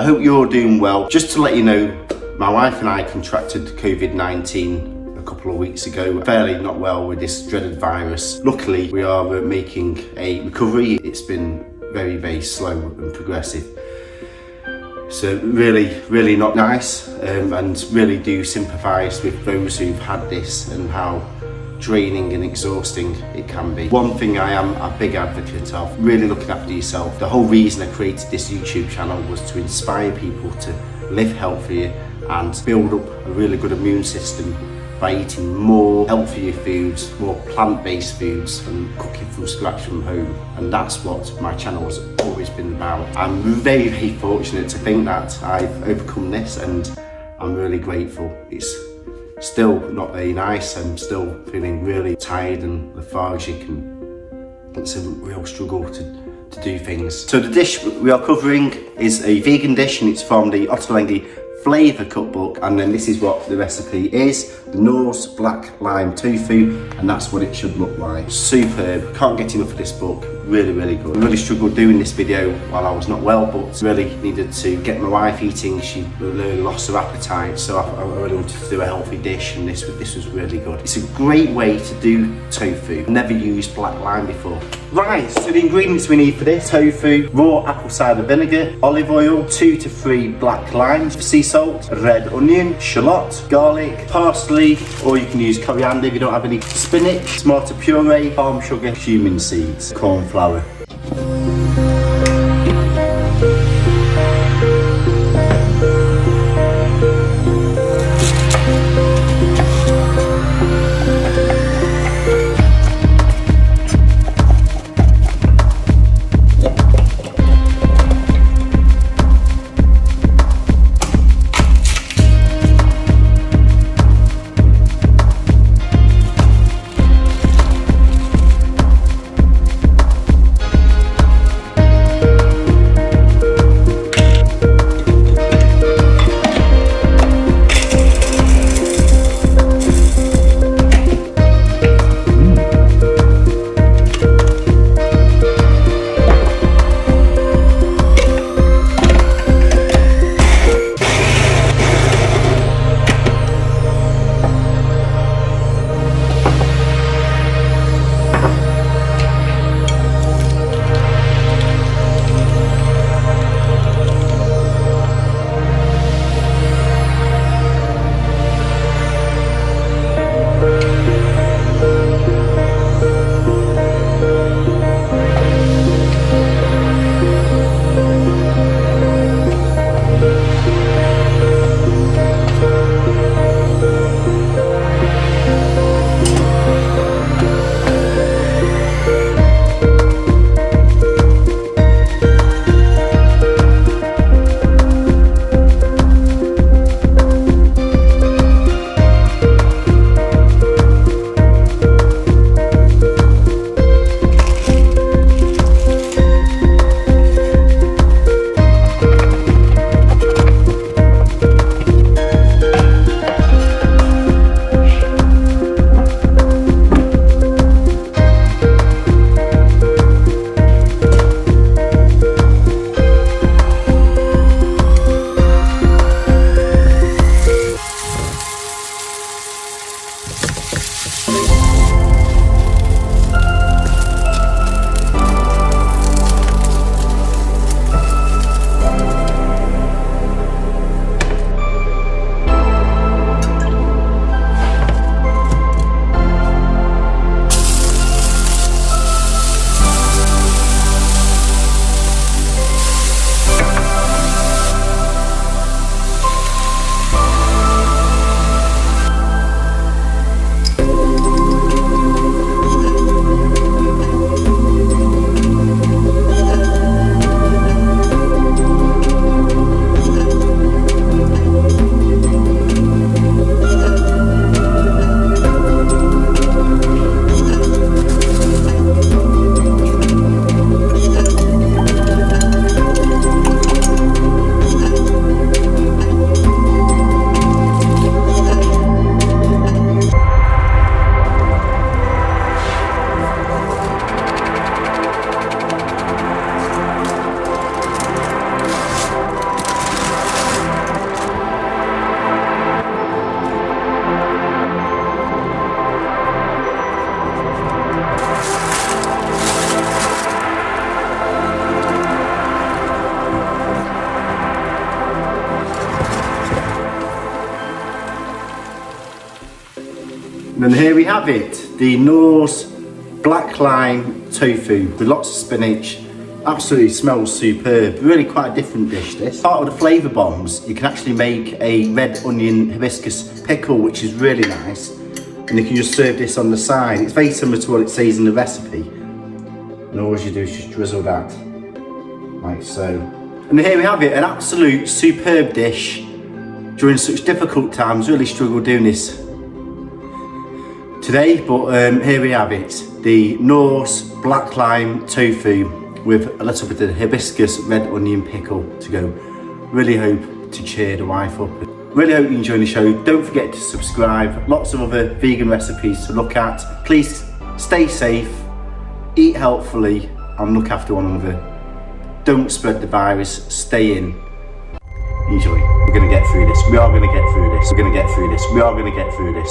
I hope you're all doing well. Just to let you know, my wife and I contracted COVID-19 a couple of weeks ago. Fairly not well with this dreaded virus. Luckily, we are making a recovery. It's been very, very slow and progressive. So really not nice, and really do sympathise with those who've had this and how draining and exhausting it can be. One thing I am a big advocate of, really looking after yourself. The whole reason I created this YouTube channel was to inspire people to live healthier and build up a really good immune system by eating more healthier foods, more plant-based foods, and cooking from scratch from home. And that's what my channel has always been about. I'm very, very fortunate to think that I've overcome this, and I'm really grateful. It's still not very nice. I'm still feeling really tired and lethargic, and it's a real struggle to do things. So the dish we are covering is a vegan dish, and it's from the Ottolenghi Flavour Cookbook, and then this is what the recipe is: the Noor's black lime tofu, and that's what it should look like. Superb, can't get enough of this book, really good. I really struggled doing this video while I was not well, but really needed to get my wife eating. She really lost her appetite, so I really wanted to do a healthy dish, and this was really good. It's a great way to do tofu. I've never used black lime before. Right, so the ingredients we need for this: tofu, raw apple cider vinegar, olive oil, 2 to 3 black limes, sea salt, red onion, shallot, garlic, parsley, or you can use coriander if you don't have any, spinach, tomato puree, palm sugar, cumin seeds, cornflour. And then here we have it, the Noor's black lime tofu with lots of spinach. Absolutely smells superb. Really quite a different dish, this. Part of the flavour bombs, you can actually make a red onion hibiscus pickle, which is really nice. And you can just serve this on the side. It's very similar to what it says in the recipe. And all you do is just drizzle that, like so. And here we have it, an absolute superb dish. During such difficult times, really struggled doing this today, but here we have it. The Noor's black lime tofu with a little bit of hibiscus red onion pickle to go. Really hope to cheer the wife up. Really hope you enjoy the show. Don't forget to subscribe. Lots of other vegan recipes to look at. Please stay safe, eat healthfully, and look after one another. Don't spread the virus, stay in. Enjoy. We're gonna get through this. We are gonna get through this. We're gonna get through this. We are gonna get through this.